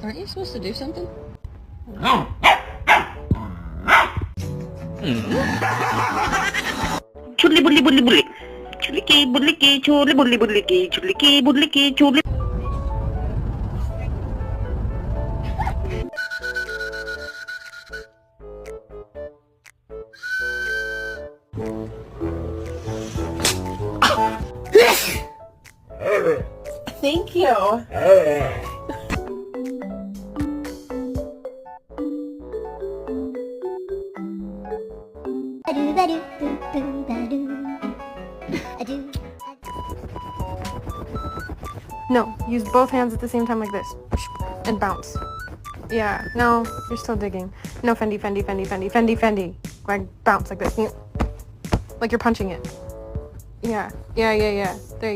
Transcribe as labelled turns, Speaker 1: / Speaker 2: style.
Speaker 1: Aren't you supposed to do something?
Speaker 2: Chuli bully bully bully. Chuliki buliki chuli bully buliki chuliki buliki chuli.
Speaker 1: Thank you.
Speaker 3: No, use both hands at the same time like this. And bounce. Yeah, no, you're still digging. No, Fendi, Fendi, Fendi, Fendi, Fendi, Fendi. Like, bounce like this. Like you're punching it. Yeah, yeah, yeah, yeah. There you go.